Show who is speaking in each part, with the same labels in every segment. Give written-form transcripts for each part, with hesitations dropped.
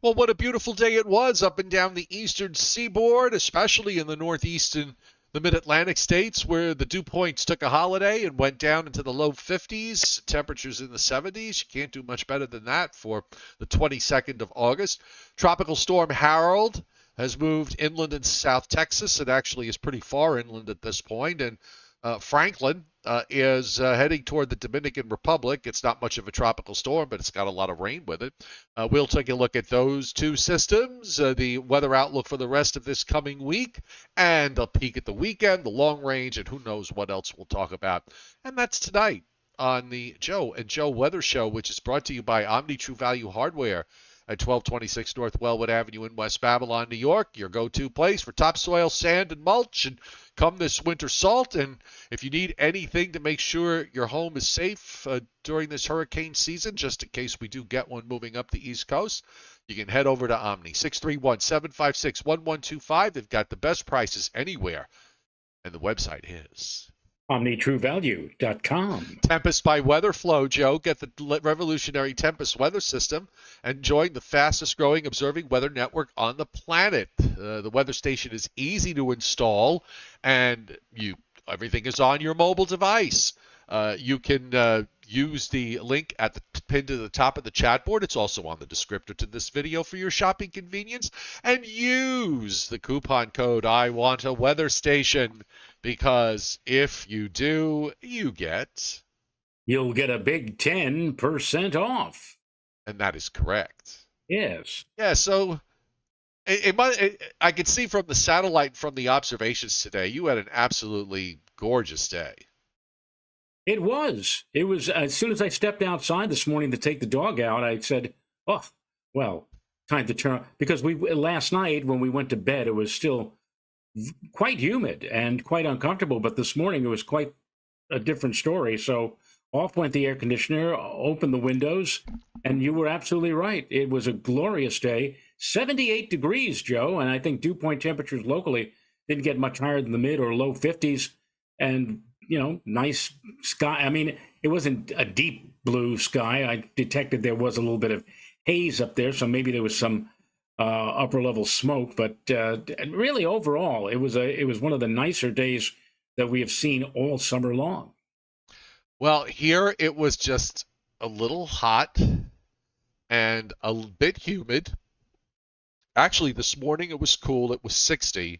Speaker 1: Well, what a beautiful day it was up and down the eastern seaboard, especially in the northeast and the mid-Atlantic states where the dew points took a holiday and went down into the low 50s, temperatures in the 70s. You can't do much better than that for the 22nd of August. Tropical storm Harold has moved inland in South Texas. It actually is pretty far inland at this point, and Franklin is heading toward the Dominican Republic. It's not much of a tropical storm, but it's got a lot of rain with it. We'll take a look at those two systems, the weather outlook for the rest of this coming week, and a peek at the weekend, the long range, and who knows what else we'll talk about. And that's tonight on the Joe and Joe Weather Show, which is brought to you by Omni True Value Hardware at 1226 North Wellwood Avenue in West Babylon, New York, your go-to place for topsoil, sand, and mulch. And come this winter salt. And if you need anything to make sure your home is safe during this hurricane season, just in case we do get one moving up the East Coast, you can head over to Omni, 631-756-1125. They've got the best prices anywhere. And the website is
Speaker 2: OmniTrueValue.com.
Speaker 1: Tempest by WeatherFlow, Joe. Get the revolutionary Tempest weather system and join the fastest growing observing weather network on the planet. The weather station is easy to install, and everything is on your mobile device. You can use the link at the pinned to the top of the chat board. It's also on the descriptor to this video for your shopping convenience. And use the coupon code I Want a Weather Station, because if you do, you'll get
Speaker 2: a big 10% off.
Speaker 1: And that is correct.
Speaker 2: Yes.
Speaker 1: Yeah, so I could see from the satellite, from the observations today, you had an absolutely gorgeous day.
Speaker 2: It was. It was, as soon as I stepped outside this morning to take the dog out, I said, oh, well, time to turn, because last night when we went to bed, it was still quite humid and quite uncomfortable, but this morning it was quite a different story. So off went the air conditioner, opened the windows, and you were absolutely right. It was a glorious day. 78 degrees, Joe, and I think dew point temperatures locally didn't get much higher than the mid or low 50s, and nice sky. I mean, it wasn't a deep blue sky. I detected there was a little bit of haze up there, so maybe there was some upper level smoke. But really, overall, it was one of the nicer days that we have seen all summer long.
Speaker 1: Well, here it was just a little hot and a bit humid. Actually, this morning it was cool. It was 60.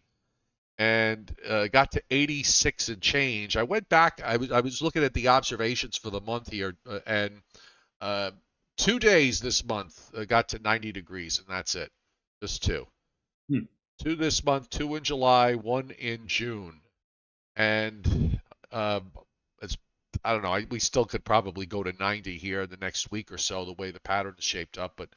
Speaker 1: And got to 86 and change. I went back. I was looking at the observations for the month here, and 2 days this month got to 90 degrees, and that's it. Just two. 2 this month, 2 in July, 1 in June, and it's, I don't know. We still could probably go to 90 here in the next week or so, the way the pattern is shaped up. But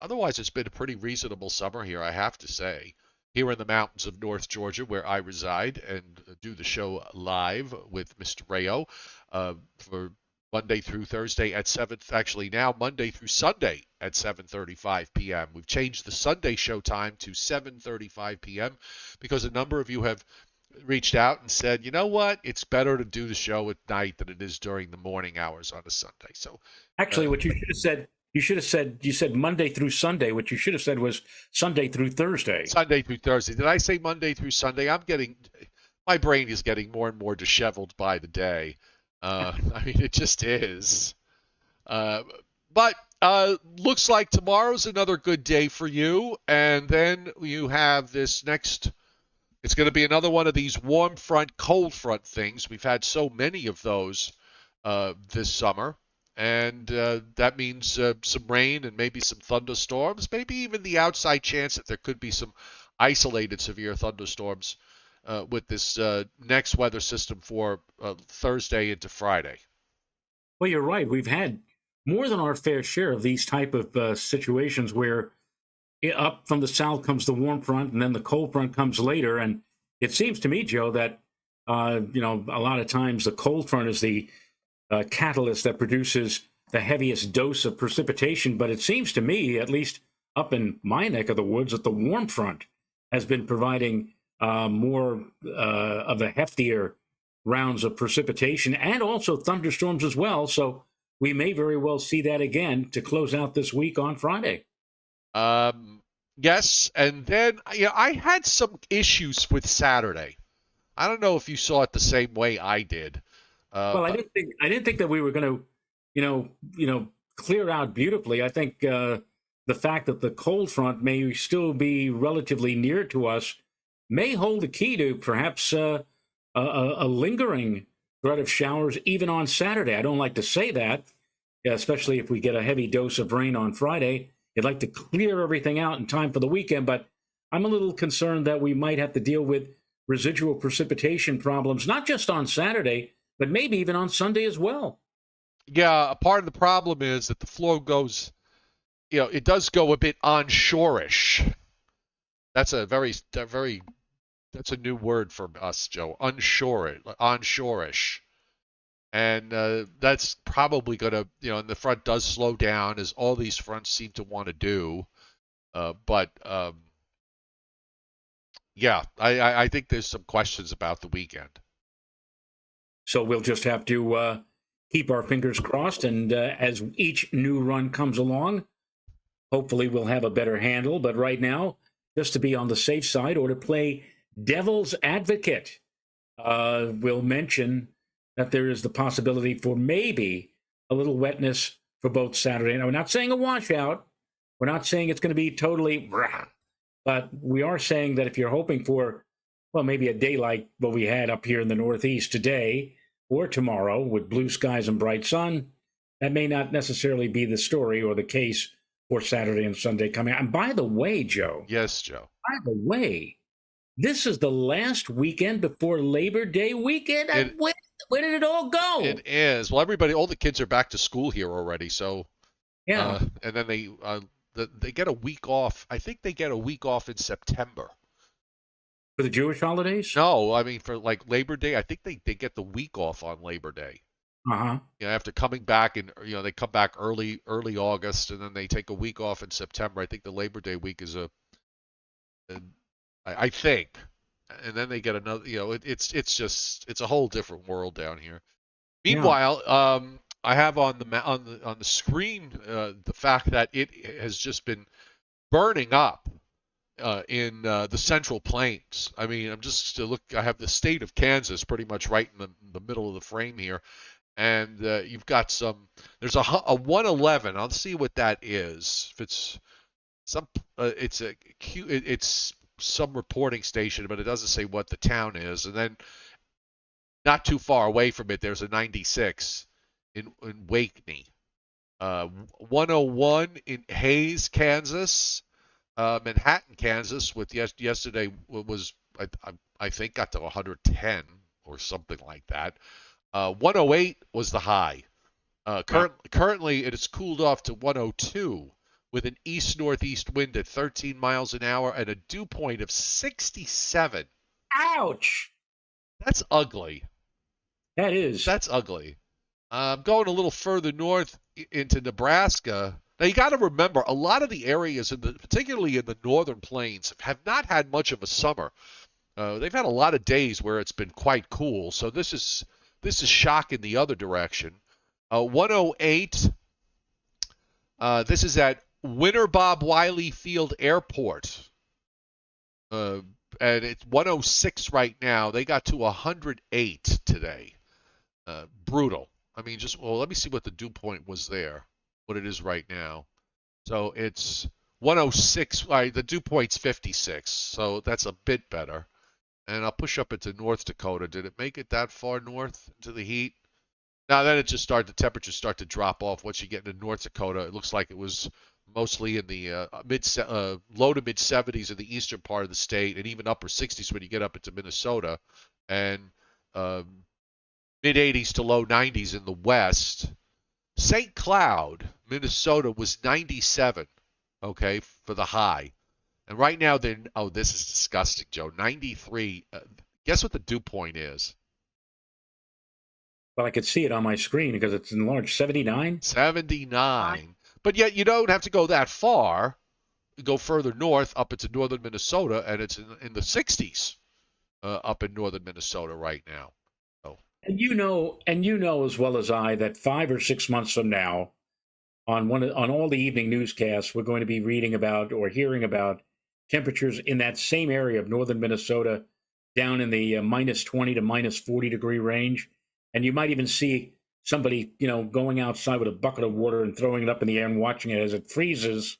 Speaker 1: otherwise, it's been a pretty reasonable summer here, I have to say. Here in the mountains of North Georgia, where I reside and do the show live with Mr. Rayo for Monday through Thursday at 7, actually now Monday through Sunday at 7:35 p.m. We've changed the Sunday show time to 7:35 p.m. because a number of you have reached out and said, you know what, it's better to do the show at night than it is during the morning hours on a Sunday. So
Speaker 2: actually, what you should have said, you said Monday through Sunday. What you should have said was Sunday through Thursday.
Speaker 1: Sunday through Thursday. Did I say Monday through Sunday? My brain is getting more and more disheveled by the day. I mean, it just is. But looks like tomorrow's another good day for you. And then you have this next, it's going to be another one of these warm front, cold front things. We've had so many of those this summer. And that means some rain and maybe some thunderstorms, maybe even the outside chance that there could be some isolated severe thunderstorms with this next weather system for Thursday into Friday.
Speaker 2: Well, you're right. We've had more than our fair share of these type of situations where up from the south comes the warm front and then the cold front comes later. And it seems to me, Joe, that, a lot of times the cold front is the catalyst that produces the heaviest dose of precipitation. But it seems to me, at least up in my neck of the woods, that the warm front has been providing more of the heftier rounds of precipitation and also thunderstorms as well. So we may very well see that again to close out this week on Friday.
Speaker 1: Yes, and then I had some issues with Saturday. I don't know if you saw it the same way I did.
Speaker 2: Well,
Speaker 1: But
Speaker 2: I didn't think that we were going to, clear out beautifully. I think the fact that the cold front may still be relatively near to us may hold the key to perhaps a lingering threat of showers even on Saturday. I don't like to say that, especially if we get a heavy dose of rain on Friday. You'd like to clear everything out in time for the weekend, but I'm a little concerned that we might have to deal with residual precipitation problems, not just on Saturday, but maybe even on Sunday as well.
Speaker 1: yeah, a part of the problem is that the flow goes, it does go a bit onshore-ish. That's that's a new word for us, Joe. Onshore-ish. And that's probably going to, and the front does slow down as all these fronts seem to want to do. But yeah, I think there's some questions about the weekend.
Speaker 2: So we'll just have to keep our fingers crossed. And as each new run comes along, hopefully we'll have a better handle. But right now, just to be on the safe side or to play devil's advocate, we'll mention that there is the possibility for maybe a little wetness for both Saturday. Now, we're not saying a washout. We're not saying it's going to be totally, but we are saying that if you're hoping for, well, maybe a day like what we had up here in the Northeast today or tomorrow with blue skies and bright sun, that may not necessarily be the story or the case for Saturday and Sunday coming out. And by the way, Joe.
Speaker 1: Yes, Joe.
Speaker 2: By the way, this is the last weekend before Labor Day weekend. Where did it all go?
Speaker 1: It is. Well, all the kids are back to school here already. So,
Speaker 2: yeah.
Speaker 1: And then they get a week off. I think they get a week off in September.
Speaker 2: For the Jewish holidays?
Speaker 1: No, I mean for like Labor Day. I think they get the week off on Labor Day.
Speaker 2: Uh-huh.
Speaker 1: After coming back and they come back early August and then they take a week off in September. I think the Labor Day week is I think, and then they get another. It's a whole different world down here. Meanwhile, I have on the screen the fact that it has just been burning up in the Central Plains. I mean, I'm just I have the state of Kansas pretty much right in the middle of the frame here, and you've got there's a 111. I'll see what that is. If it's it's some reporting station, but it doesn't say what the town is. And then not too far away from it, there's a 96 in Wakeney. 101 in Hayes, Kansas. Manhattan, Kansas, with yesterday was I think got to 110 or something like that. 108 was the high. Currently, it has cooled off to 102 with an east-northeast wind at 13 miles an hour and a dew point of 67.
Speaker 2: Ouch!
Speaker 1: That's ugly.
Speaker 2: That is.
Speaker 1: That's ugly. Going a little further north into Nebraska. Now you got to remember, a lot of the areas, particularly in the northern plains, have not had much of a summer. They've had a lot of days where it's been quite cool. So this is shock in the other direction. 108. This is at Winter Bob Wiley Field Airport. And it's 106 right now. They got to 108 today. Brutal. I mean, let me see what the dew point was there, what it is right now. So it's 106. The dew point's 56, so that's a bit better. And I'll push up into North Dakota. Did it make it that far north into the heat? Now then the temperatures start to drop off once you get into North Dakota. It looks like it was mostly in the low to mid 70s in the eastern part of the state, and even upper 60s when you get up into Minnesota, and mid 80s to low 90s in the west. St. Cloud, Minnesota was 97, okay, for the high. And right now this is disgusting, Joe. 93. Guess what the dew point is?
Speaker 2: Well, I could see it on my screen because it's enlarged. 79?
Speaker 1: 79. But yet you don't have to go that far. You go further north up into northern Minnesota, and it's in the 60s up in northern Minnesota right now. So.
Speaker 2: And you know as well as I that 5 or 6 months from now, on all the evening newscasts, we're going to be reading about or hearing about temperatures in that same area of northern Minnesota, down in the minus 20 to minus 40 degree range, and you might even see somebody, going outside with a bucket of water and throwing it up in the air and watching it as it freezes,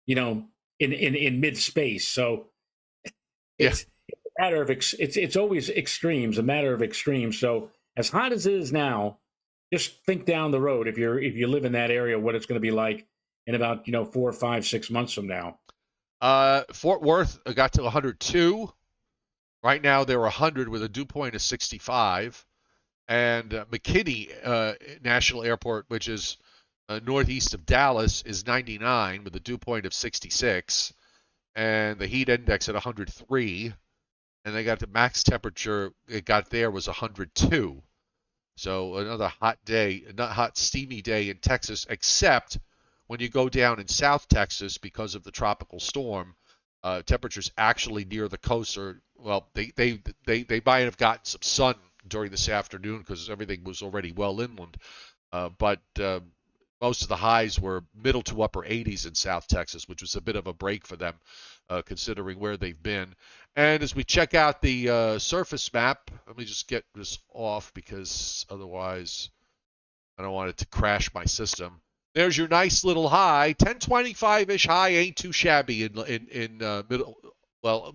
Speaker 2: in mid space. So
Speaker 1: Yeah.
Speaker 2: it's a matter of it's always extremes, a matter of extremes. So as hot as it is now, just think down the road, if you live in that area, what it's going to be like in about 4, 5, 6 months from now.
Speaker 1: Fort Worth got to 102. Right now they're 100 with a dew point of 65. And McKinney National Airport, which is northeast of Dallas, is 99 with a dew point of 66. And the heat index at 103. And they got the max temperature it got there was 102. So another hot day, not hot, steamy day in Texas, except when you go down in South Texas because of the tropical storm, temperatures actually near the coast are, well, they might have gotten some sun during this afternoon because everything was already well inland. But most of the highs were middle to upper 80s in South Texas, which was a bit of a break for them, considering where they've been. And as we check out the surface map, let me just get this off because otherwise I don't want it to crash my system. There's your nice little high, 1025-ish high, ain't too shabby in middle, well,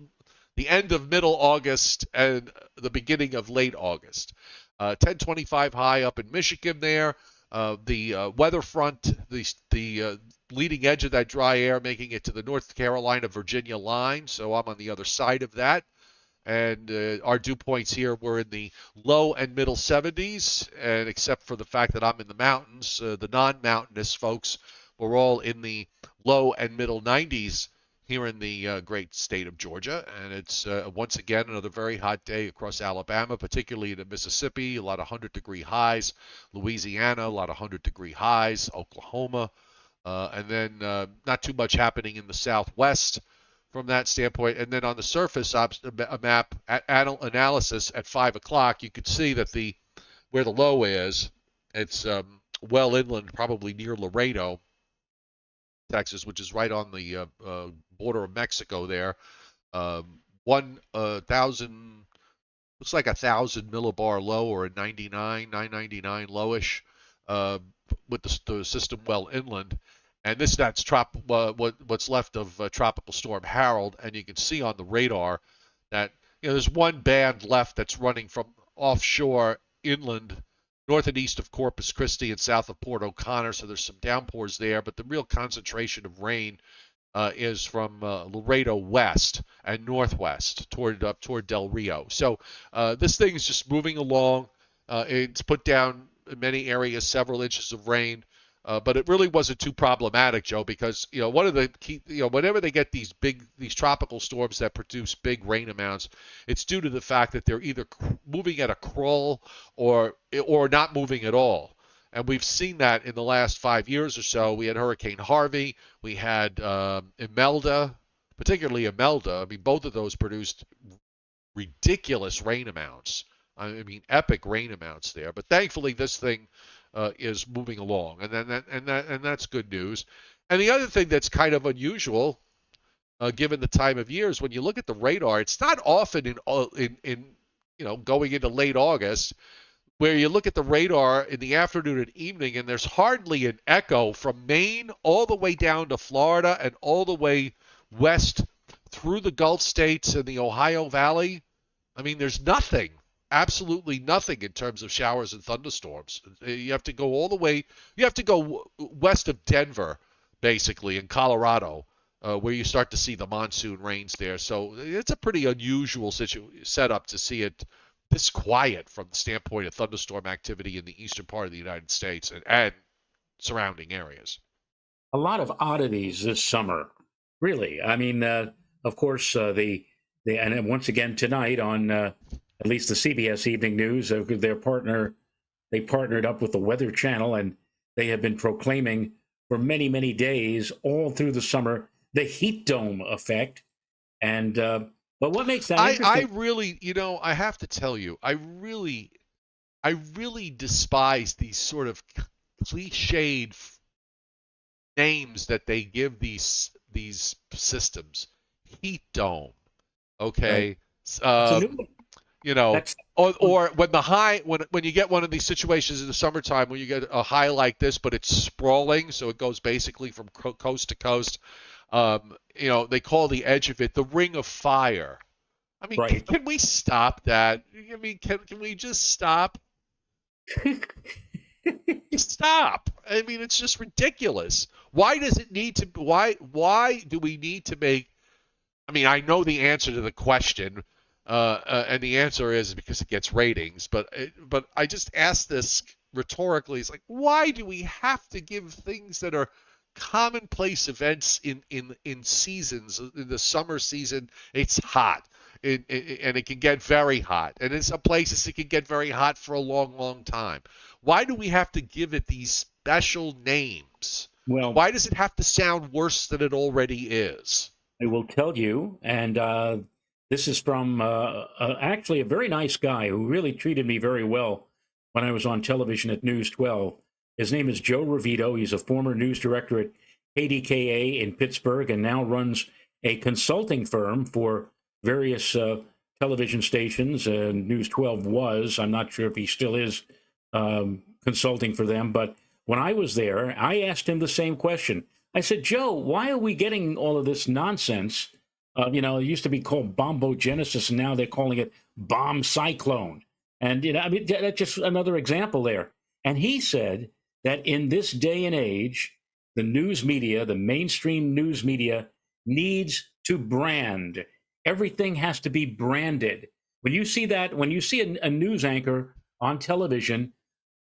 Speaker 1: the end of middle August and the beginning of late August. 1025 high up in Michigan there. The weather front, the leading edge of that dry air making it to the North Carolina-Virginia line, so I'm on the other side of that. And our dew points here were in the low and middle 70s, and except for the fact that I'm in the mountains, the non-mountainous folks were all in the low and middle 90s here in the great state of Georgia. And it's once again another very hot day across Alabama, particularly in Mississippi, a lot of 100-degree highs. Louisiana, a lot of 100-degree highs. Oklahoma, and then not too much happening in the southwest from that standpoint. And then on the surface map analysis at 5 o'clock, you could see that where the low is, it's well inland, probably near Laredo, Texas, which is right on the border of Mexico there. 1,000, looks like 1,000 millibar low, or a 999 lowish, with the system well inland. And that's what's left of Tropical Storm Harold. And you can see on the radar that there's one band left that's running from offshore inland, north and east of Corpus Christi and south of Port O'Connor. So there's some downpours there, but the real concentration of rain is from Laredo west and northwest toward Del Rio. So this thing is just moving along. It's put down in many areas several inches of rain. But it really wasn't too problematic, Joe, because one of the key, whenever they get these tropical storms that produce big rain amounts, it's due to the fact that they're either moving at a crawl or not moving at all. And we've seen that in the last 5 years or so. We had Hurricane Harvey, we had Imelda, particularly Imelda. I mean, both of those produced ridiculous rain amounts. I mean, epic rain amounts there. But thankfully, this thing is moving along, and that's good news. And the other thing that's kind of unusual, given the time of year, is when you look at the radar, it's not often in going into late August where you look at the radar in the afternoon and evening, and there's hardly an echo from Maine all the way down to Florida and all the way west through the Gulf states and the Ohio Valley. I mean, there's nothing. Absolutely nothing in terms of showers and thunderstorms. You have to go all the way. You have to go west of Denver, basically, in Colorado, where you start to see the monsoon rains there. So it's a pretty unusual setup to see it this quiet from the standpoint of thunderstorm activity in the eastern part of the United States and surrounding areas.
Speaker 2: A lot of oddities this summer, really. I mean, of course, and once again tonight on at least the CBS Evening News, they partnered up with the Weather Channel, and they have been proclaiming for many, many days all through the summer the heat dome effect. And but what makes that interesting?
Speaker 1: I really, I have to tell you, I really despise these sort of cliched names that they give these systems. Heat dome,
Speaker 2: Right.
Speaker 1: okay?
Speaker 2: That's a new
Speaker 1: Um,
Speaker 2: one.
Speaker 1: you know,
Speaker 2: That's
Speaker 1: or when the high when you get one of these situations in the summertime when you get a high like this, but it's sprawling, so it goes basically from coast to coast. They call the edge of it the ring of fire. I mean,
Speaker 2: right.
Speaker 1: can we stop that? I mean, can we just stop? Just stop. I mean, it's just ridiculous. Why does it need to? Why do we need to make? I mean, I know the answer to the question, and the answer is because it gets ratings. But I just ask this rhetorically. It's like, why do we have to give things that are commonplace events in seasons? In the summer season, it's hot. And it can get very hot. And in some places, it can get very hot for a long, long time. Why do we have to give it these special names?
Speaker 2: Well,
Speaker 1: Why does it have to sound worse than it already is?
Speaker 2: I will tell you, and this is from actually a very nice guy who really treated me very well when I was on television at News 12. His name is Joe Ravito. He's a former news director at KDKA in Pittsburgh and now runs a consulting firm for various television stations. News 12 was. I'm not sure if he still is consulting for them. But when I was there, I asked him the same question. I said, Joe, why are we getting all of this nonsense? It used to be called bombogenesis, and now they're calling it bomb cyclone. And, I mean, that's just another example there. And he said that in this day and age, the news media, the mainstream news media, needs to brand. Everything has to be branded. When you see a news anchor on television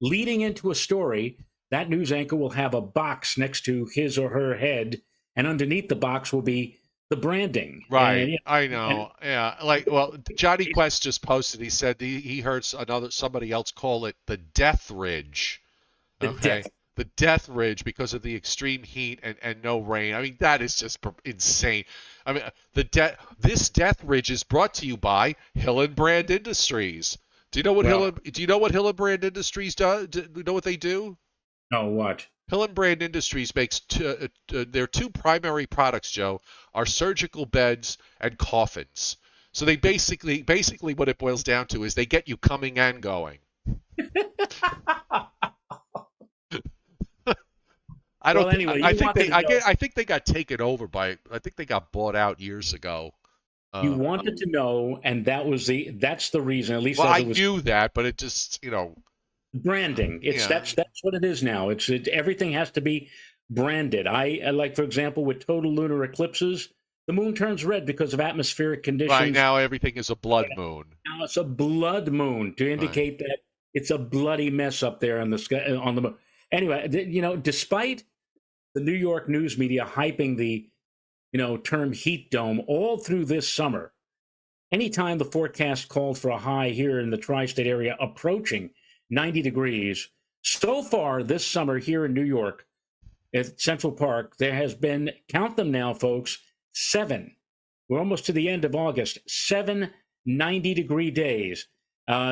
Speaker 2: leading into a story, that news anchor will have a box next to his or her head, and underneath the box will be the branding.
Speaker 1: Right,
Speaker 2: And,
Speaker 1: I
Speaker 2: and
Speaker 1: know. Yeah, like well, Johnny Quest just posted. He said he heard somebody else call it the death ridge.
Speaker 2: the
Speaker 1: Okay,
Speaker 2: death.
Speaker 1: the death ridge because of the extreme heat and no rain. I mean, that is just insane. I mean, this death ridge is brought to you by Hillenbrand Industries.
Speaker 2: Well,
Speaker 1: Do you know what Hillenbrand Industries does? Do you know what they do?
Speaker 2: no, what?
Speaker 1: Hillenbrand Industries makes their two primary products, Joe, are surgical beds and coffins. So they basically what it boils down to is they get you coming and going. I don't.
Speaker 2: Well, anyway,
Speaker 1: I
Speaker 2: you
Speaker 1: think
Speaker 2: wanted
Speaker 1: they.
Speaker 2: to know.
Speaker 1: I think they got taken over by. I think they got bought out years ago.
Speaker 2: You
Speaker 1: Uh,
Speaker 2: wanted to know, and that's the reason. At least
Speaker 1: well,
Speaker 2: as
Speaker 1: I
Speaker 2: it was
Speaker 1: knew that, but it just
Speaker 2: branding. It's
Speaker 1: yeah.
Speaker 2: that's what it is now. Everything has to be branded. I like, for example, with total lunar eclipses, the moon turns red because of atmospheric
Speaker 1: Right
Speaker 2: conditions.
Speaker 1: now, everything is a blood moon.
Speaker 2: Now it's a blood moon to
Speaker 1: Right.
Speaker 2: indicate that it's a bloody mess up there on the sky, on the moon. Anyway, despite the New York news media hyping the term heat dome all through this summer, anytime the forecast called for a high here in the tri-state area approaching 90 degrees, so far this summer here in New York at Central Park, there has been, count them now, folks, 7. We're almost to the end of August. 7 90-degree days.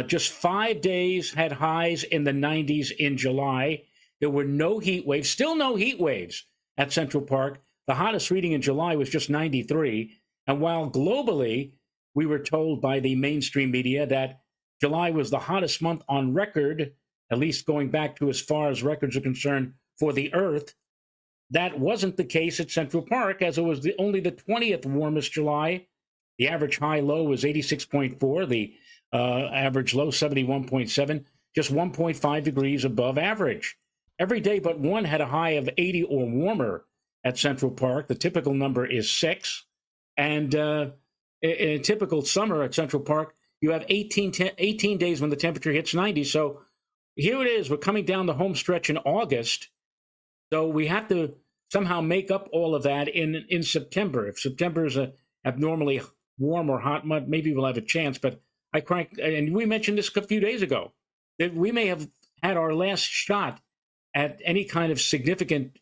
Speaker 2: Just 5 days had highs in the 90s in July. There were no heat waves, still no heat waves at Central Park. The hottest reading in July was just 93. And while globally, we were told by the mainstream media that July was the hottest month on record, at least going back to as far as records are concerned for the Earth, that wasn't the case at Central Park, as it was only the 20th warmest July. The average high low was 86.4, the average low 71.7, just 1.5 degrees above average. Every day but one had a high of 80 or warmer at Central Park. The typical number is 6. And in a typical summer at Central Park, you have 18 days when the temperature hits 90. So here it is. We're coming down the home stretch in August. So we have to somehow make up all of that in September. If September is a abnormally warm or hot month, maybe we'll have a chance. But and we mentioned this a few days ago, that we may have had our last shot at any kind of significant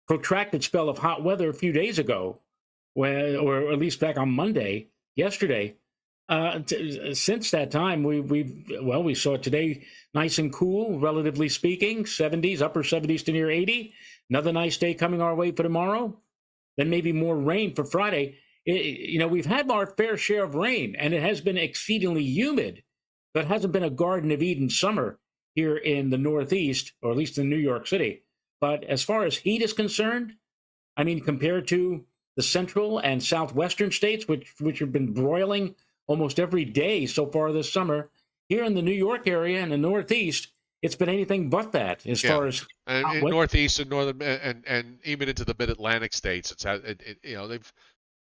Speaker 2: protracted spell of hot weather a few days ago, or at least back on yesterday. Since that time, we saw it today nice and cool, relatively speaking, 70s, upper 70s to near 80. Another nice day coming our way for tomorrow. Then maybe more rain for Friday. We've had our fair share of rain, and it has been exceedingly humid. But it hasn't been a Garden of Eden summer here in the Northeast, or at least in New York City. But as far as heat is concerned, I mean, compared to the central and southwestern states, which have been broiling almost every day so far this summer, here in the New York area and the Northeast, it's been anything but that as
Speaker 1: Yeah.
Speaker 2: far as
Speaker 1: And in Northeast and northern and even into the Mid-Atlantic states, it's had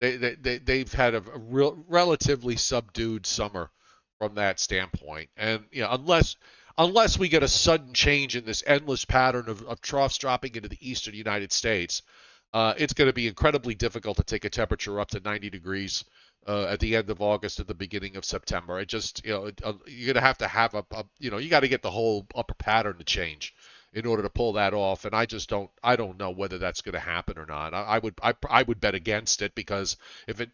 Speaker 1: they've had a real relatively subdued summer from that standpoint. And unless we get a sudden change in this endless pattern of troughs dropping into the eastern United States, it's going to be incredibly difficult to take a temperature up to 90 degrees at the end of August, at the beginning of September. It just, you're going to have you got to get the whole upper pattern to change in order to pull that off. And I don't know whether that's going to happen or not. I would bet against it, because if it,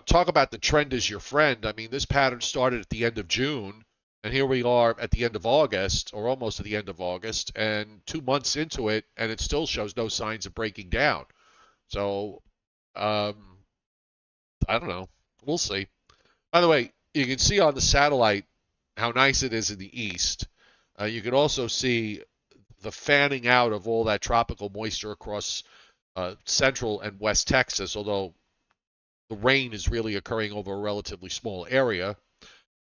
Speaker 1: talk about the trend as your friend. I mean, this pattern started at the end of June, and here we are at the end of August, or almost at the end of August, and 2 months into it, and it still shows no signs of breaking down. So, I don't know. We'll see. By the way, you can see on the satellite how nice it is in the east. You can also see the fanning out of all that tropical moisture across central and west Texas, although the rain is really occurring over a relatively small area.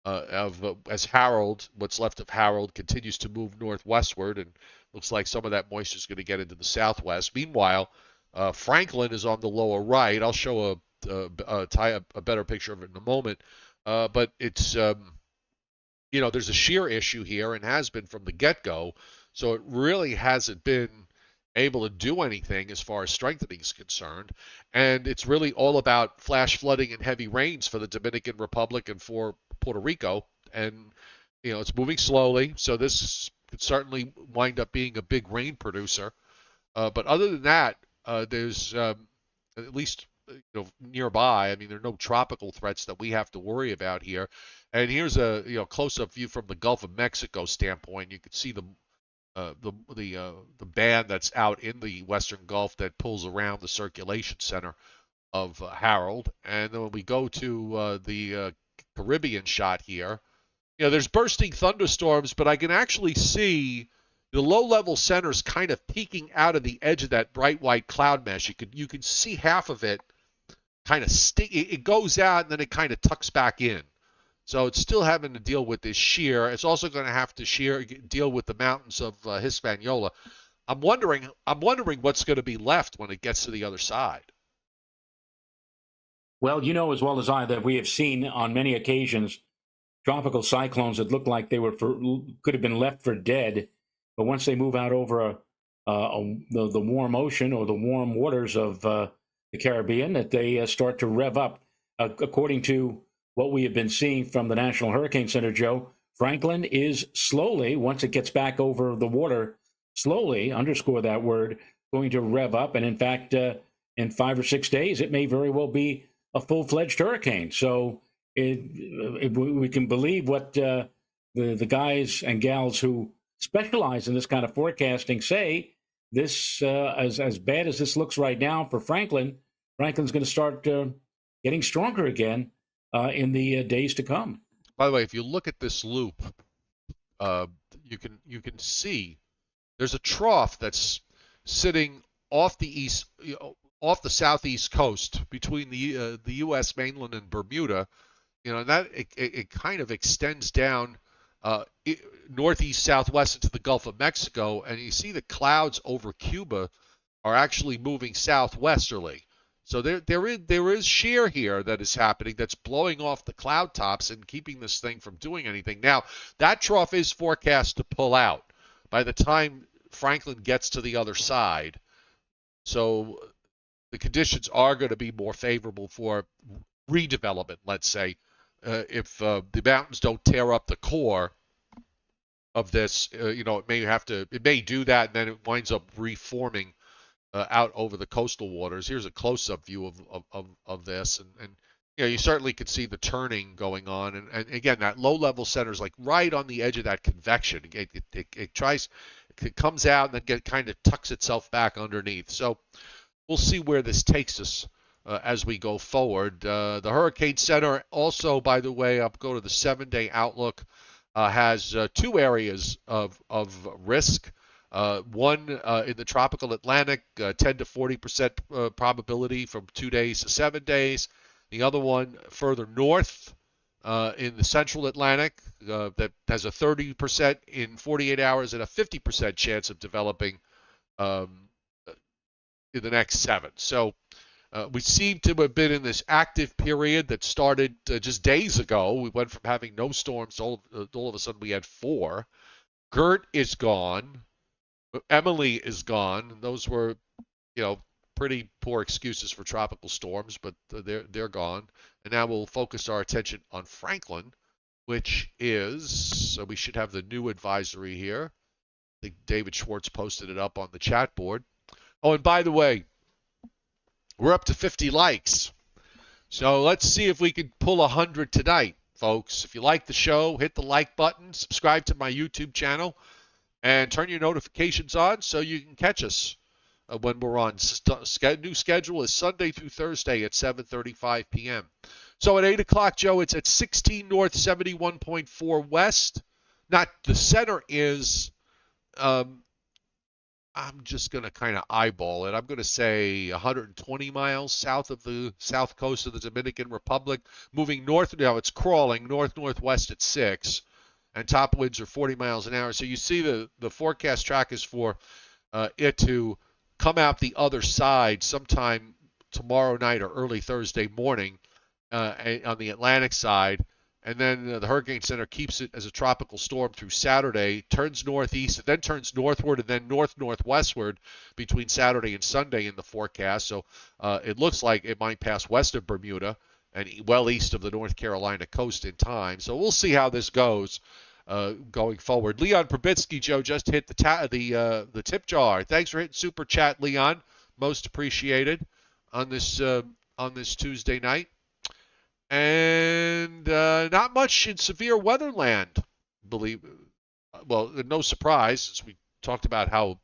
Speaker 1: As Harold, what's left of Harold, continues to move northwestward, and looks like some of that moisture is going to get into the southwest. Meanwhile, Franklin is on the lower right. I'll show a better picture of it in a moment. But it's there's a shear issue here, and has been from the get-go. So it really hasn't been able to do anything as far as strengthening is concerned. And it's really all about flash flooding and heavy rains for the Dominican Republic and for Puerto Rico. And, it's moving slowly. So this could certainly wind up being a big rain producer. But other than that, there's at least nearby. I mean, there are no tropical threats that we have to worry about here. And here's a close-up view from the Gulf of Mexico standpoint. You can see the band that's out in the Western Gulf that pulls around the circulation center of Harold. And then when we go to the Caribbean shot here, there's bursting thunderstorms, but I can actually see the low-level centers kind of peeking out of the edge of that bright white cloud mesh. You can see half of it kind of it goes out, and then it kind of tucks back in. So it's still having to deal with this shear. It's also going to have to deal with the mountains of Hispaniola. I'm wondering what's going to be left when it gets to the other side.
Speaker 2: Well, you know as well as I that we have seen on many occasions tropical cyclones that look like they could have been left for dead, but once they move out over the warm ocean or the warm waters of the Caribbean, that they start to rev up. According to what we have been seeing from the National Hurricane Center, Joe, Franklin is slowly, once it gets back over the water, slowly, underscore that word, going to rev up. And in fact, in 5 or 6 days, it may very well be a full-fledged hurricane. So we can believe what the guys and gals who specialize in this kind of forecasting say. This, as bad as this looks right now for Franklin's going to start getting stronger again in the days to come.
Speaker 1: By the way, if you look at this loop, you can see there's a trough that's sitting off the southeast coast between the U.S. mainland and Bermuda. And that it kind of extends down northeast southwest into the Gulf of Mexico, and you see the clouds over Cuba are actually moving southwesterly. So there is shear here that is happening that's blowing off the cloud tops and keeping this thing from doing anything. Now, that trough is forecast to pull out by the time Franklin gets to the other side. So the conditions are going to be more favorable for redevelopment, let's say, if the mountains don't tear up the core of this. It may do that, and then it winds up reforming out over the coastal waters. Here's a close-up view of this, and you certainly could see the turning going on, and again, that low-level center is like right on the edge of that convection. It comes out and then kind of tucks itself back underneath. So we'll see where this takes us as we go forward. The Hurricane Center also, by the way, I'll go to the 7-day outlook, has two areas of risk. One in the tropical Atlantic, 10 to 40% probability from 2 days to 7 days. The other one further north in the central Atlantic that has a 30% in 48 hours and a 50% chance of developing in the next 7. So we seem to have been in this active period that started just days ago. We went from having no storms to all of a sudden we had 4. Gert is gone. Emily is gone. Those were, pretty poor excuses for tropical storms, but they're gone. And now we'll focus our attention on Franklin, which is, so we should have the new advisory here. I think David Schwartz posted it up on the chat board. Oh, and by the way, we're up to 50 likes. So let's see if we can pull 100 tonight, folks. If you like the show, hit the like button, subscribe to my YouTube channel, and turn your notifications on so you can catch us when we're on. New schedule is Sunday through Thursday at 7:35 p.m. So at 8 o'clock, Joe, it's at 16 north, 71.4 west. Not the center is, I'm just going to kind of eyeball it. I'm going to say 120 miles south of the south coast of the Dominican Republic. Moving north, now it's crawling north-northwest at 6. And top winds are 40 miles an hour. So you see the forecast track is for it to come out the other side sometime tomorrow night or early Thursday morning on the Atlantic side. And then the Hurricane Center keeps it as a tropical storm through Saturday, turns northeast, and then turns northward, and then north-northwestward between Saturday and Sunday in the forecast. So it looks like it might pass west of Bermuda and well east of the North Carolina coast in time. So we'll see how this goes going forward. Leon Probitsky, Joe, just hit the tip jar. Thanks for hitting super chat, Leon. Most appreciated on this Tuesday night. And not much in severe weather land, well, no surprise, since we talked about how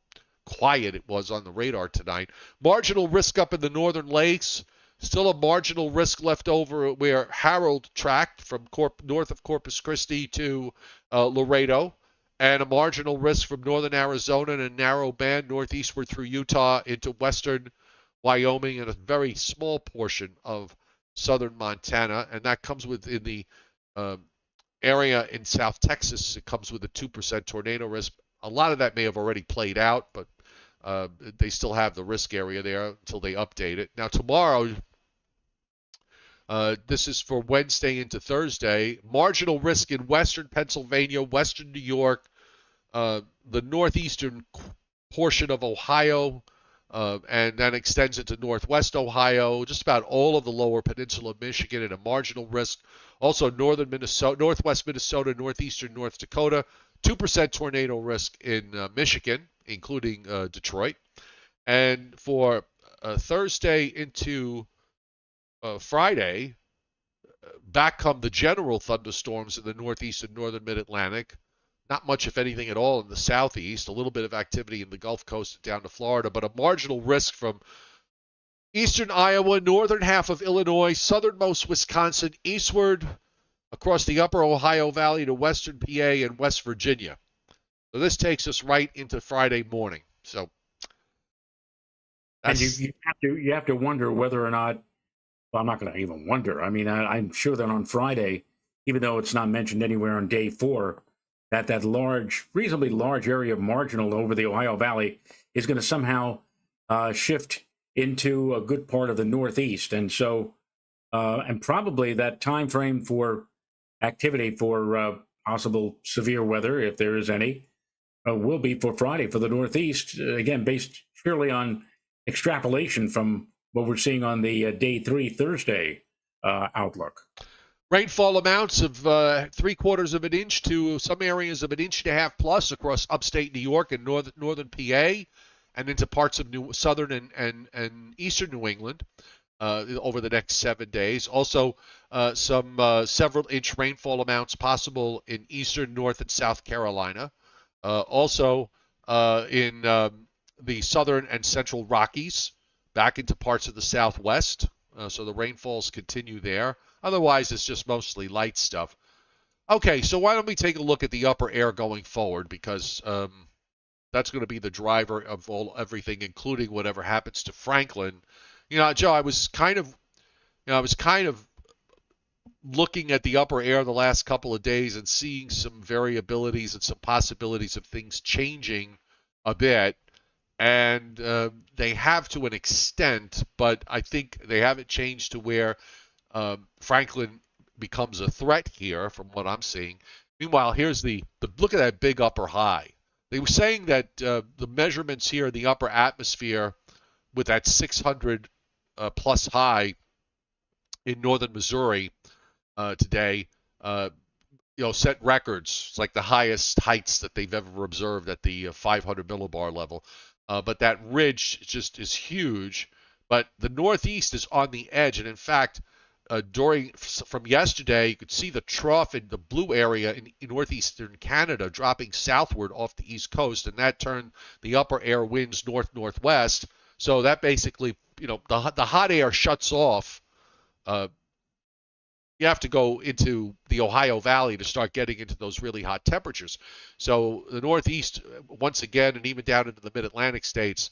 Speaker 1: quiet it was on the radar tonight. Marginal risk up in the northern lakes. Still a marginal risk left over where Harold tracked from north of Corpus Christi to Laredo, and a marginal risk from northern Arizona and a narrow band northeastward through Utah into western Wyoming and a very small portion of southern Montana, and that comes within the area in South Texas. It comes with a 2% tornado risk. A lot of that may have already played out, but they still have the risk area there until they update it. Now tomorrow, this is for Wednesday into Thursday, marginal risk in western Pennsylvania, western New York, the northeastern portion of Ohio, and then extends into northwest Ohio, just about all of the lower peninsula of Michigan at a marginal risk. Also northern Minnesota, northwest Minnesota, northeastern North Dakota, 2% tornado risk in Michigan, including Detroit. And for Thursday into Friday, back come the general thunderstorms in the northeast and northern mid-Atlantic. Not much, if anything at all, in the southeast. A little bit of activity in the Gulf Coast and down to Florida, but a marginal risk from eastern Iowa, northern half of Illinois, southernmost Wisconsin, eastward across the upper Ohio Valley to western PA and West Virginia. So this takes us right into Friday morning. So,
Speaker 2: and you have to wonder whether or not. Well, I'm not going to even wonder. I mean, I'm sure that on Friday, even though it's not mentioned anywhere on day 4, that large, reasonably large area of marginal over the Ohio Valley is going to somehow shift into a good part of the Northeast, and so and probably that time frame for activity for possible severe weather, if there is any, will be for Friday for the Northeast. Again, based purely on extrapolation from what we're seeing on the day 3 Thursday outlook.
Speaker 1: Rainfall amounts of 3/4 of an inch to some areas of 1.5 inches plus across upstate New York and northern PA and into parts of southern and eastern New England. over the next 7 days. Also, some several inch rainfall amounts possible in eastern North and South Carolina. Also, in the southern and central Rockies, back into parts of the Southwest. So the rainfalls continue there. Otherwise, it's just mostly light stuff. Okay, so why don't we take a look at the upper air going forward, because that's going to be the driver of everything, including whatever happens to Franklin. Joe, I was kind of looking at the upper air the last couple of days and seeing some variabilities and some possibilities of things changing a bit. And they have to an extent, but I think they haven't changed to where Franklin becomes a threat here, from what I'm seeing. Meanwhile, here's the look at that big upper high. They were saying that the measurements here in the upper atmosphere with that 600 plus high in northern Missouri today, set records. It's like the highest heights that they've ever observed at the 500 millibar level. But that ridge just is huge. But the Northeast is on the edge, and in fact, from yesterday, you could see the trough in the blue area in northeastern Canada dropping southward off the east coast, and that turned the upper air winds north-northwest. So that basically, the hot air shuts off. You have to go into the Ohio Valley to start getting into those really hot temperatures. So the Northeast, once again, and even down into the Mid-Atlantic states,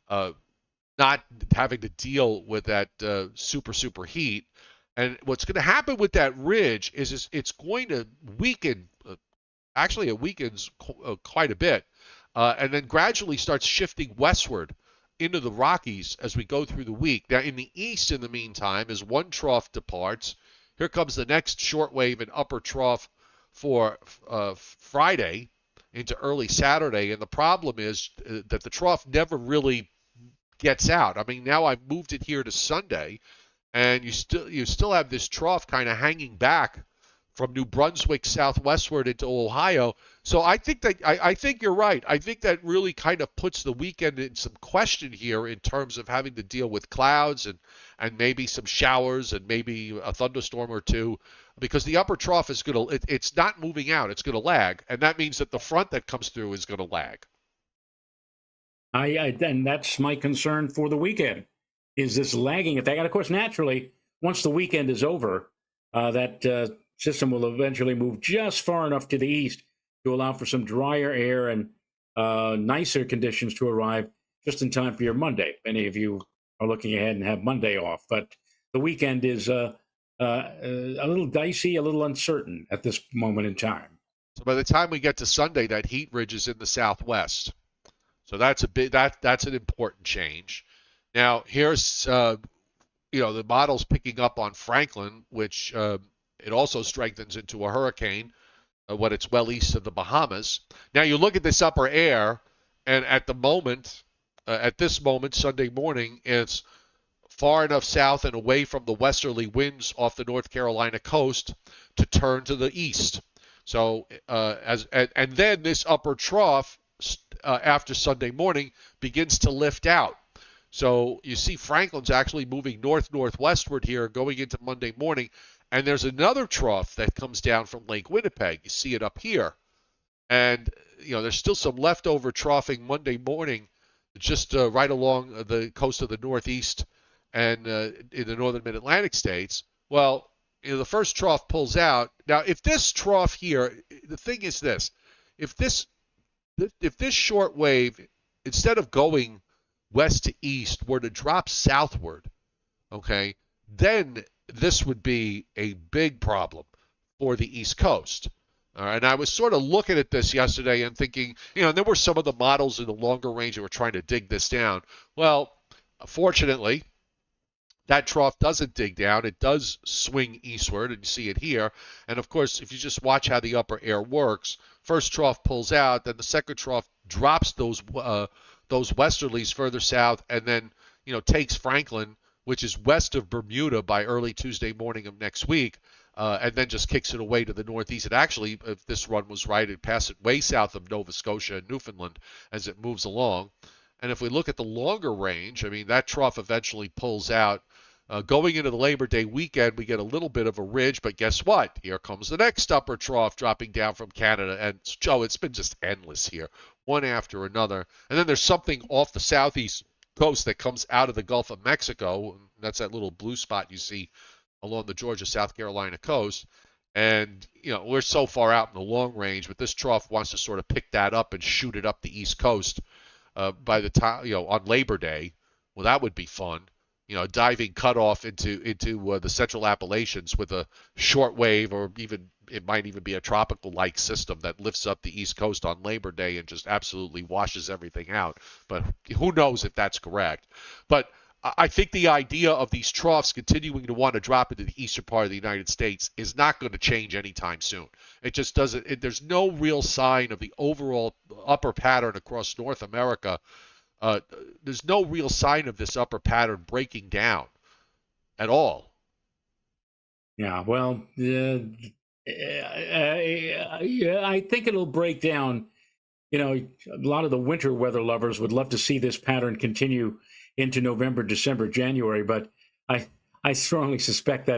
Speaker 1: not having to deal with that super heat. And what's going to happen with that ridge is it's going to weaken. Actually, it weakens quite a bit, and then gradually starts shifting westward into the Rockies as we go through the week. Now, in the east, in the meantime, as one trough departs, here comes the next shortwave and upper trough for Friday into early Saturday. And the problem is that the trough never really gets out. I mean, now I've moved it here to Sunday, and you still have this trough kind of hanging back from New Brunswick southwestward into Ohio. So I think you're right. I think that really kind of puts the weekend in some question here in terms of having to deal with clouds and maybe some showers and maybe a thunderstorm or two, because the upper trough is it's not moving out. It's going to lag, and that means that the front that comes through is going to lag.
Speaker 2: And that's my concern for the weekend, is this lagging effect. And of course, naturally, once the weekend is over, that system will eventually move just far enough to the east to allow for some drier air and nicer conditions to arrive just in time for your Monday. Many of you are looking ahead and have Monday off, but the weekend is a little dicey, a little uncertain at this moment in time.
Speaker 1: So by the time we get to Sunday, that heat ridge is in the southwest. So that's an important change. Now here's the model's picking up on Franklin, which it also strengthens into a hurricane when it's well east of the Bahamas. Now you look at this upper air, and at this moment, Sunday morning, it's far enough south and away from the westerly winds off the North Carolina coast to turn to the east. So and then this upper trough after Sunday morning begins to lift out. So you see Franklin's actually moving north-northwestward here going into Monday morning. And there's another trough that comes down from Lake Winnipeg. You see it up here. And, there's still some leftover troughing Monday morning just right along the coast of the Northeast and in the northern Mid-Atlantic states. Well, the first trough pulls out. Now, if this trough here, the thing is this. If this short wave, instead of going west to east, were to drop southward, okay, then this would be a big problem for the East Coast. All right, and I was sort of looking at this yesterday and thinking, there were some of the models in the longer range that were trying to dig this down. Well, fortunately, that trough doesn't dig down. It does swing eastward, and you see it here. And, of course, if you just watch how the upper air works, first trough pulls out, then the second trough drops those westerlies further south, and then, takes Franklin, which is west of Bermuda, by early Tuesday morning of next week, and then just kicks it away to the northeast. And actually, if this run was right, it passed it way south of Nova Scotia and Newfoundland as it moves along. And if we look at the longer range, I mean, that trough eventually pulls out Going into the Labor Day weekend, we get a little bit of a ridge, but guess what? Here comes the next upper trough dropping down from Canada. And Joe, it's been just endless here, one after another. And then there's something off the southeast coast that comes out of the Gulf of Mexico. That's that little blue spot you see along the Georgia, South Carolina coast. And, we're so far out in the long range, but this trough wants to sort of pick that up and shoot it up the East Coast by the time, on Labor Day. Well, that would be fun. Diving cutoff into the Central Appalachians with a short wave, or even it might even be a tropical-like system that lifts up the East Coast on Labor Day and just absolutely washes everything out. But who knows if that's correct? But I think the idea of these troughs continuing to want to drop into the eastern part of the United States is not going to change anytime soon. It just doesn't. There's no real sign of the overall upper pattern across North America. There's no real sign of this upper pattern breaking down at all.
Speaker 2: Yeah, well, I think it'll break down. A lot of the winter weather lovers would love to see this pattern continue into November, December, January, but I strongly suspect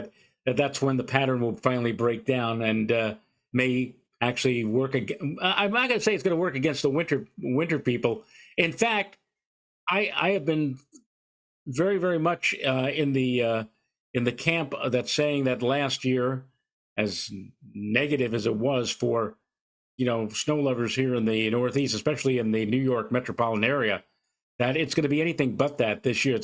Speaker 2: that's when the pattern will finally break down and may actually work again. I'm not going to say it's going to work against the winter people. In fact, I have been very, very much in the camp that's saying that last year, as negative as it was for snow lovers here in the Northeast, especially in the New York metropolitan area, that it's going to be anything but that this year.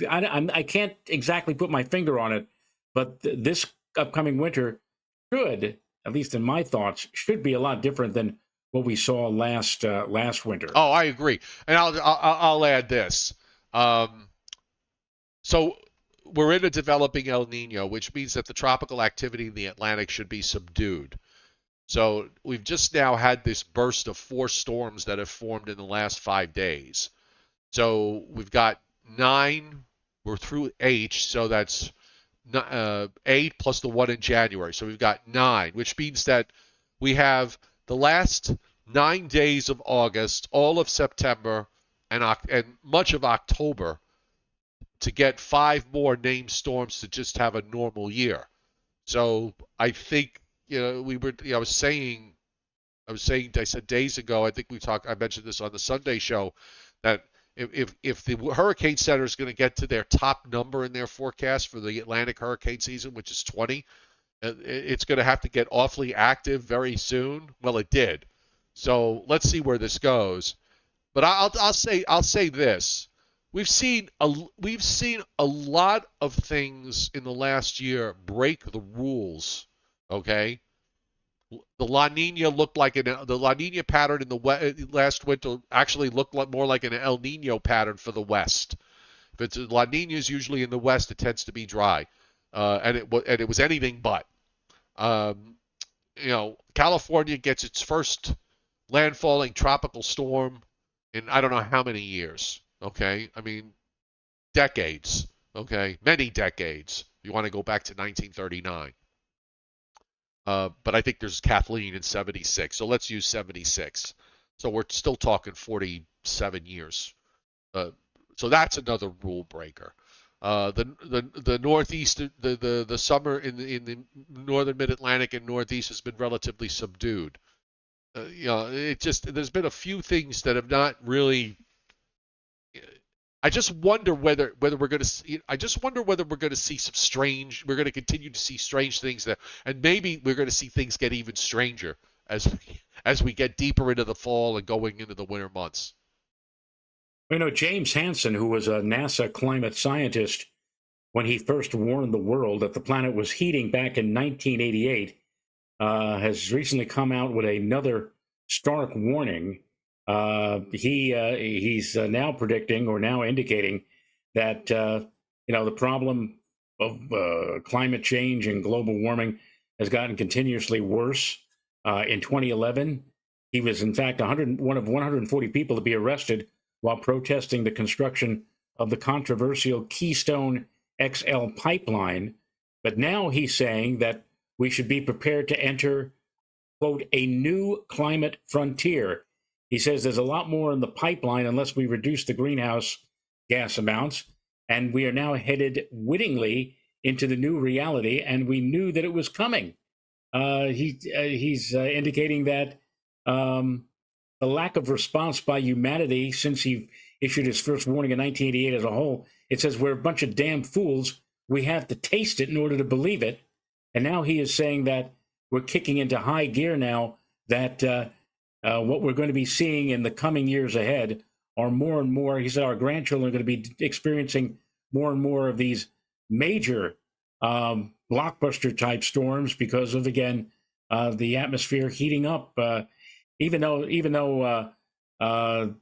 Speaker 2: I can't exactly put my finger on it, but this upcoming winter should, at least in my thoughts, should be a lot different than what we saw last winter.
Speaker 1: Oh, I agree, and I'll add this. So we're in a developing El Nino, which means that the tropical activity in the Atlantic should be subdued. So we've just now had this burst of 4 storms that have formed in the last 5 days. So we've got 9. We're through H, so that's 8 plus the 1 in January. So we've got 9, which means that we have the last 9 days of August, all of September, and much of October to get 5 more named storms to just have a normal year. So I think I said days ago, I think I mentioned this on the Sunday show, that if the Hurricane Center is going to get to their top number in their forecast for the Atlantic hurricane season, which is 20, it's going to have to get awfully active very soon. Well, it did. So let's see where this goes. But I'll say this: we've seen a lot of things in the last year break the rules. Okay. The La Nina the La Nina pattern in the last winter actually looked more like an El Nino pattern for the West. If it's La Nina is usually in the West, it tends to be dry, and it was anything but. California gets its first landfalling tropical storm in I don't know how many years. Okay, I mean decades. Okay, many decades. You want to go back to 1939. But I think there's Kathleen in 76. So let's use 76. So we're still talking 47 years. So that's another rule breaker. The Northeast, the summer in the northern Mid-Atlantic and Northeast has been relatively subdued. There's been a few things that have not really. I just wonder whether we're going to see. I just wonder whether we're going to see some strange. We're going to continue to see strange things and maybe we're going to see things get even stranger as we get deeper into the fall and going into the winter months.
Speaker 2: James Hansen, who was a NASA climate scientist when he first warned the world that the planet was heating back in 1988, has recently come out with another stark warning. He's now predicting or now indicating that the problem of climate change and global warming has gotten continuously worse. In 2011, he was in fact one of 140 people to be arrested while protesting the construction of the controversial Keystone XL pipeline. But now he's saying that we should be prepared to enter, quote, a new climate frontier. He says there's a lot more in the pipeline unless we reduce the greenhouse gas amounts. and we are now headed wittingly into the new reality, and we knew that it was coming. He's indicating that the lack of response by humanity since he issued his first warning in 1988 as a whole. It says we're a bunch of damn fools. We have to taste it in order to believe it. And now he is saying that we're kicking into high gear now, that what we're going to be seeing in the coming years ahead are more and more. He said our grandchildren are going to be experiencing more and more of these major blockbuster type storms because of, again, the atmosphere heating up. Even though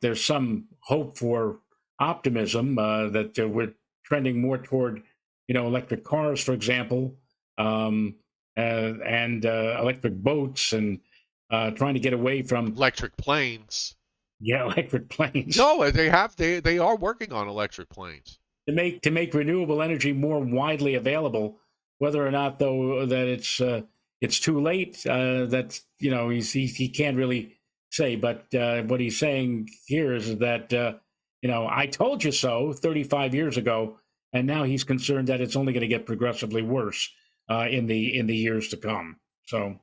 Speaker 2: there's some hope for optimism that we're trending more toward, electric cars, for example, and electric boats, and trying to get away from
Speaker 1: Electric planes.
Speaker 2: yeah, electric planes.
Speaker 1: No, they are working on electric planes.
Speaker 2: To make renewable energy more widely available. Whether or not, though, that it's too late, that he can't really say. But what he's saying here is that I told you so 35 years ago, and now he's concerned that it's only going to get progressively worse in the years to come. So,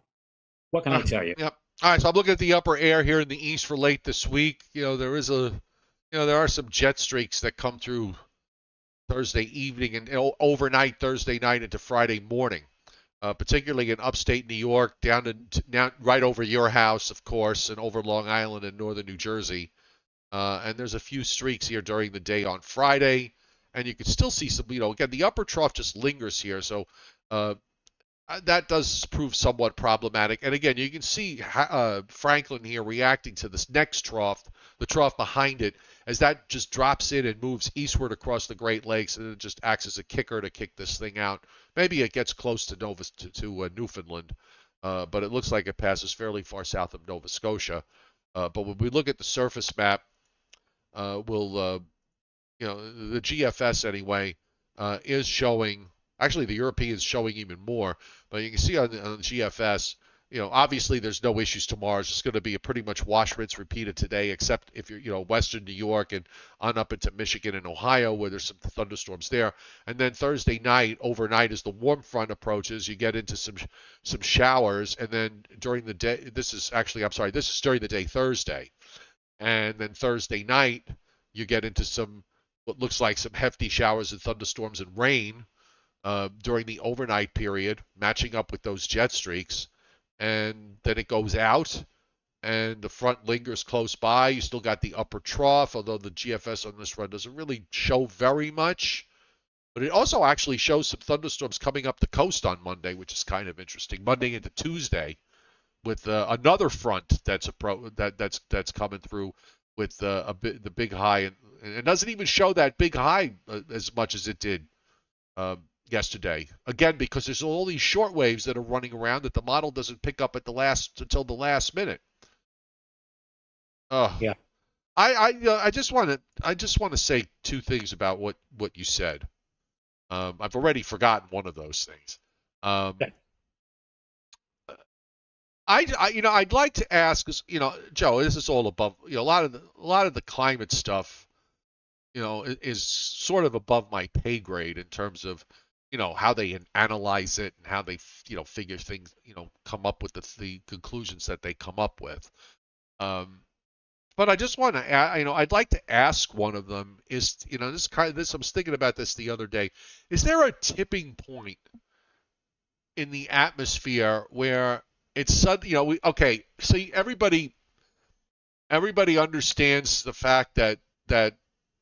Speaker 2: what can I tell you?
Speaker 1: Yep. All right, so I'm looking at the upper air here in the east for late this week. There are some jet streaks that come through Thursday evening and overnight Thursday night into Friday morning, particularly in upstate New York, down right over your house, of course, and over Long Island and northern New Jersey. And there's a few streaks here during the day on Friday, and you can still see some. Again, the upper trough just lingers here, so that does prove somewhat problematic. And again, you can see Franklin here reacting to this next trough, the trough behind it, as that just drops in and moves eastward across the Great Lakes, and it just acts as a kicker to kick this thing out. Maybe it gets close to Newfoundland, but it looks like it passes fairly far south of Nova Scotia. But when we look at the surface map, the GFS anyway is showing. Actually, the European is showing even more, but you can see on the GFS, obviously there's no issues tomorrow. It's just going to be a pretty much wash, rinse, repeated today, except if you're, western New York and on up into Michigan and Ohio, where there's some thunderstorms there. And then Thursday night, overnight, as the warm front approaches, you get into some showers, and then during the day, this is during the day Thursday, and then Thursday night, you get into what looks like some hefty showers and thunderstorms and rain. During the overnight period, matching up with those jet streaks, and then it goes out, and the front lingers close by. You still got the upper trough, although the GFS on this run doesn't really show very much. But it also actually shows some thunderstorms coming up the coast on Monday, which is kind of interesting. Monday into Tuesday, with another front that's coming through with the big high, and it doesn't even show that big high as much as it did yesterday. Again, because there's all these short waves that are running around that the model doesn't pick up until the last minute.
Speaker 2: Yeah.
Speaker 1: I just want to say two things about what you said. I've already forgotten one of those things. I'd like to ask, because Joe, this is all above. A lot of the climate stuff, is sort of above my pay grade in terms of how they analyze it and how they figure things, come up with the conclusions that they come up with. But I just want to I'd like to ask one of them is, I was thinking about this the other day. Is there a tipping point in the atmosphere where it's suddenly, so everybody understands the fact that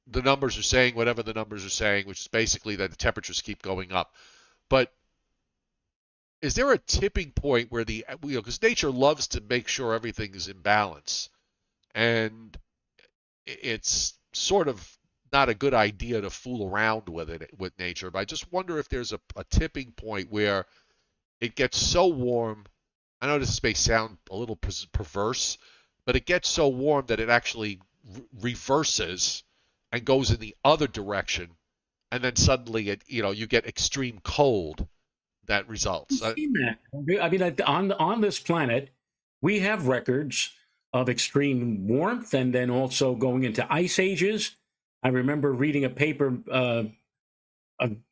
Speaker 1: the numbers are saying whatever the numbers are saying, which is basically that the temperatures keep going up. But is there a tipping point where because nature loves to make sure everything is in balance, and it's sort of not a good idea to fool around with nature. But I just wonder if there's a tipping point where it gets so warm. I know this may sound a little perverse, but it gets so warm that it actually reverses and goes in the other direction, and then suddenly you get extreme cold that results.
Speaker 2: I mean, on this planet, we have records of extreme warmth, and then also going into ice ages. I remember reading a paper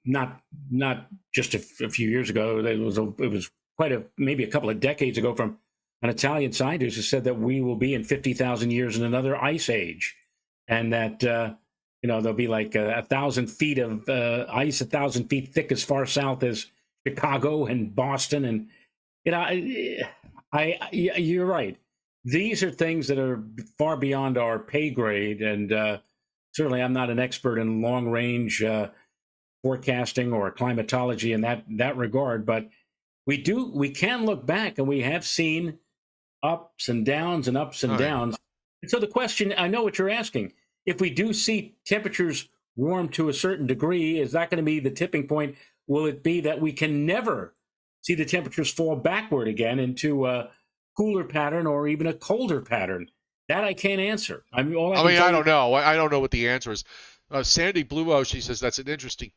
Speaker 2: not just a few years ago. It was quite maybe a couple of decades ago from an Italian scientist who said that we will be in 50,000 years in another ice age, and that there'll be like 1,000 feet of ice, 1,000 feet thick as far south as Chicago and Boston, and you're right. These are things that are far beyond our pay grade, and certainly I'm not an expert in long range forecasting or climatology in that regard, but we can look back and we have seen ups and downs and ups and
Speaker 1: All right.
Speaker 2: downs. And so the question, I know what you're asking. If we do see temperatures warm to a certain degree, is that going to be the tipping point? Will it be that we can never see the temperatures fall backward again into a cooler pattern or even a colder pattern? That I can't answer. I mean,
Speaker 1: I don't know. I don't know what the answer is. Sandy Blue Ocean says that's an interesting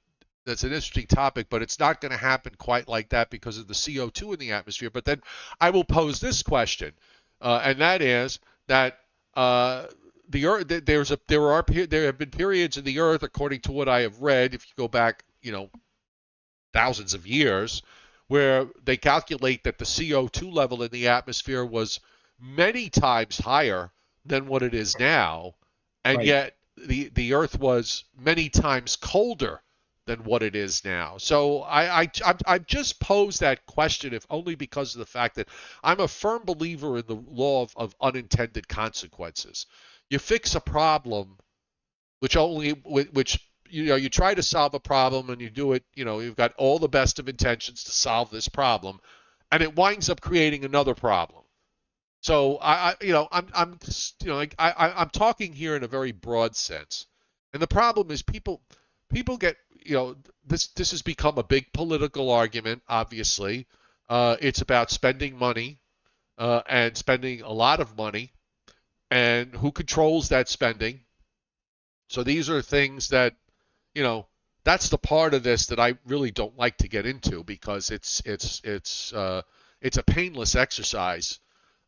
Speaker 1: topic, but it's not going to happen quite like that because of the CO2 in the atmosphere. But then I will pose this question, and that is that the Earth, there have been periods in the Earth, according to what I have read, if you go back, thousands of years, where they calculate that the CO2 level in the atmosphere was many times higher than what it is now, and
Speaker 2: Right.
Speaker 1: yet the Earth was many times colder than what it is now. So I just posed that question, if only because of the fact that I'm a firm believer in the law of unintended consequences. You fix a problem, which you try to solve a problem and you do it, you've got all the best of intentions to solve this problem, and it winds up creating another problem. So I'm talking here in a very broad sense, and the problem is people get this has become a big political argument. Obviously, it's about spending money and spending a lot of money, and who controls that spending. So these are things that that's the part of this that I really don't like to get into because it's a painless exercise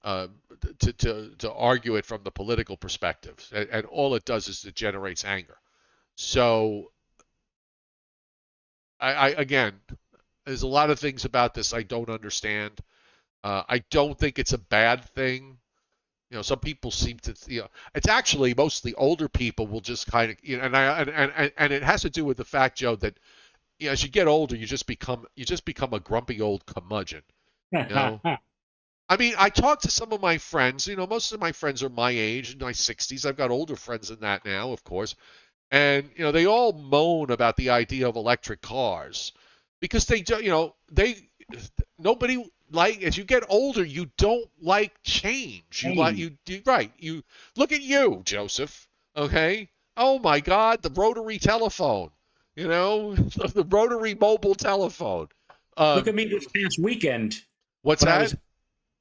Speaker 1: to argue it from the political perspective, and all it does is it generates anger. So I again, there's a lot of things about this I don't understand. I don't think it's a bad thing. Some people seem to, it's actually mostly older people will just kind of, and it has to do with the fact, Joe, that as you get older, you just become a grumpy old curmudgeon. I mean, I talk to some of my friends. Most of my friends are my age, in my 60s. I've got older friends than that now, of course. And, they all moan about the idea of electric cars because nobody, like, as you get older, you don't like change. You look at you, Joseph. Okay. Oh my God, the rotary telephone, the rotary mobile telephone.
Speaker 2: Look at me this past weekend.
Speaker 1: What's that?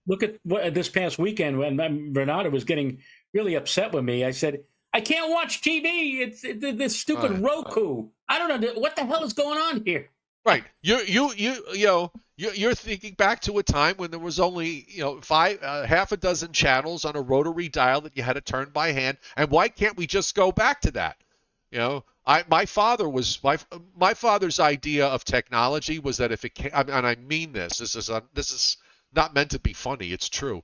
Speaker 2: Look at this past weekend when Renata was getting really upset with me. I said, I can't watch TV. It's this stupid Roku. I don't know what the hell is going on here.
Speaker 1: Right. You're thinking back to a time when there was only half a dozen channels on a rotary dial that you had to turn by hand. And why can't we just go back to that? My father's idea of technology was that if it came, and I mean this is not meant to be funny. It's true.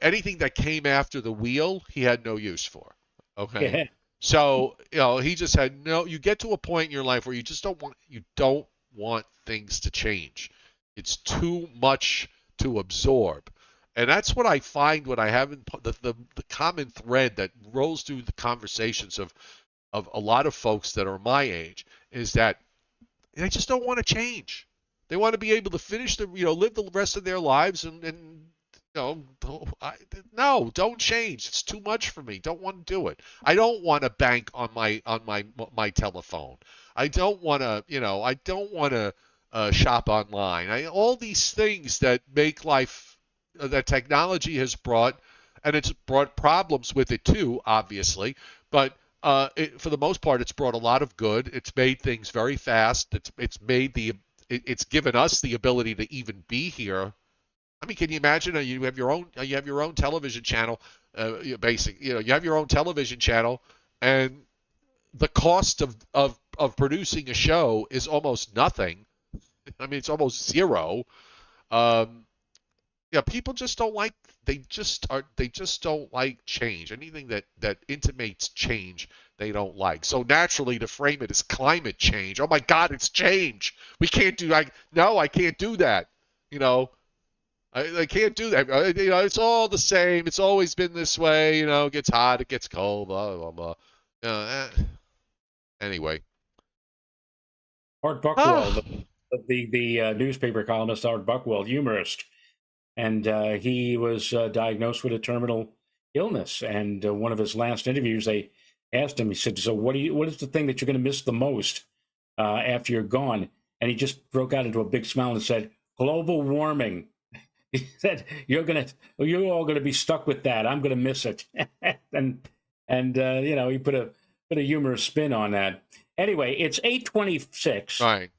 Speaker 1: Anything that came after the wheel, he had no use for. Okay.
Speaker 2: Yeah.
Speaker 1: So, he just had you get to a point in your life where you just don't want things to change. It's too much to absorb. And that's what I find when I haven't the common thread that rolls through the conversations of a lot of folks that are my age is that they just don't want to change. They want to be able to finish live the rest of their lives and no, don't change. It's too much for me. Don't want to do it. I don't want to bank on my telephone. I don't want to shop online. All these things that make life that technology has brought, and it's brought problems with it too, obviously. But for the most part, it's brought a lot of good. It's made things very fast. It's given us the ability to even be here. I mean, can you imagine? You have your own television channel. You have your own television channel, and the cost of producing a show is almost nothing. I mean, it's almost zero. Um, yeah, people just don't like. They just don't like change. Anything that intimates change, they don't like. So naturally, to frame it as climate change, oh my God, it's change. We can't do. No, I can't do that. You know, I can't do that. You know, it's all the same. It's always been this way. You know, it gets hot, it gets cold, blah blah blah. Anyway.
Speaker 2: Art Buchwald,
Speaker 1: Ah,
Speaker 2: the newspaper columnist, Art Buchwald, humorist, and he was diagnosed with a terminal illness. And one of his last interviews, they asked him, he said, "So what is the thing that you're going to miss the most after you're gone?" And he just broke out into a big smile and said, "Global warming." He said, you're all gonna be stuck with that. I'm gonna miss it." and he put a humorous spin on that. Anyway, it's 8:26,
Speaker 1: right.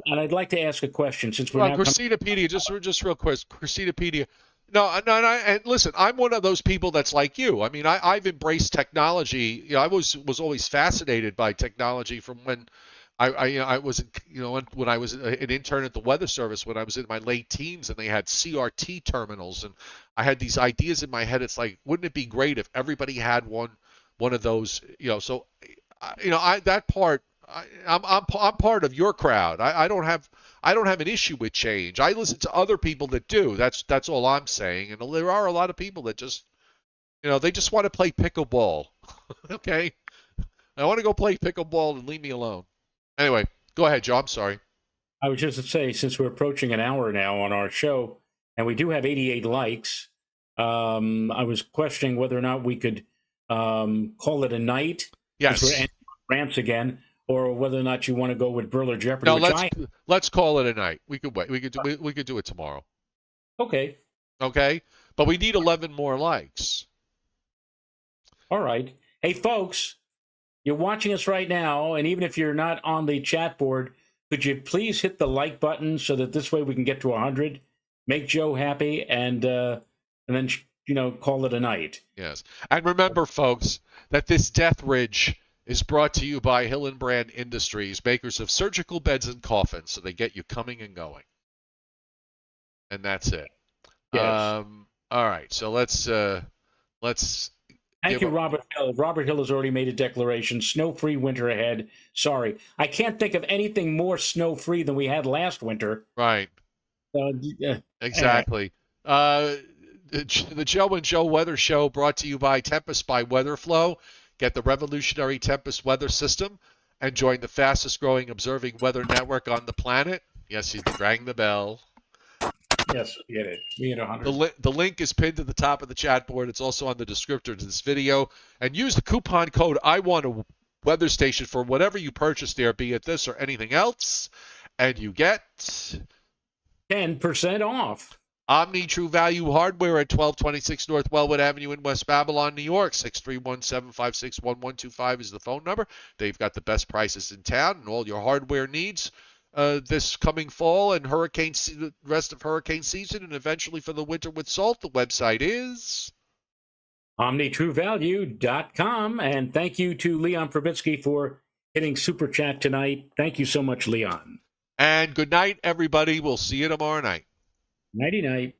Speaker 2: and I'd like to ask a question since we're
Speaker 1: Well,
Speaker 2: now
Speaker 1: Christinapedia, just real quick, Christinapedia. No, and listen, I'm one of those people that's like you. I mean, I've embraced technology. You know, I was always fascinated by technology from when I was when I was an intern at the Weather Service when I was in my late teens, and they had CRT terminals, and I had these ideas in my head. It's like, wouldn't it be great if everybody had one of those? You know, so that part. I'm part of your crowd. I don't have an issue with change. I listen to other people that do. That's all I'm saying. And there are a lot of people that just they just want to play pickleball. Okay, I want to go play pickleball and leave me alone. Anyway, go ahead, Joe. I'm sorry.
Speaker 2: I was just to say, since we're approaching an hour now on our show, and we do have 88 likes, I was questioning whether or not we could call it a night. Since we're
Speaker 1: Yes.
Speaker 2: ending rants again, or whether or not you want to go with Briller Jeopardy,
Speaker 1: No,
Speaker 2: which
Speaker 1: let's call it a night. We could wait. We could do it tomorrow.
Speaker 2: okay,
Speaker 1: Okay, but we need 11 more likes.
Speaker 2: all right. Hey, folks, you're watching us right now, and even if you're not on the chat board, could you please hit the like button so that this way we can get to 100, make Joe happy, and then call it a night.
Speaker 1: Yes, and remember, folks, that this Death Ridge is brought to you by Hillenbrand Industries, makers of surgical beds and coffins, so they get you coming and going. And that's it.
Speaker 2: Yes.
Speaker 1: All right, so let's
Speaker 2: Thank you, Robert Hill. Robert Hill has already made a declaration. Snow-free winter ahead. Sorry, I can't think of anything more snow-free than we had last winter.
Speaker 1: Right. Exactly. The Joe and Joe Weather Show brought to you by Tempest by Weatherflow. Get the revolutionary Tempest weather system and join the fastest growing observing weather network on the planet. Yes, you rang the bell.
Speaker 2: Yes, we get it. We hit 100.
Speaker 1: The link is pinned to the top of the chat board. It's also on the descriptor to this video. And use the coupon code I want a weather station for whatever you purchase there, be it this or anything else. And you get
Speaker 2: 10% off.
Speaker 1: Omni True Value Hardware at 1226 North Wellwood Avenue in West Babylon, New York. 631-756-1125 is the phone number. They've got the best prices in town and all your hardware needs this coming fall and rest of hurricane season, and eventually for the winter with salt. The website is
Speaker 2: OmniTrueValue.com. And thank you to Leon Probitsky for hitting Super Chat tonight. Thank you so much, Leon.
Speaker 1: And good night, everybody. We'll see you tomorrow night.
Speaker 2: Nighty-night.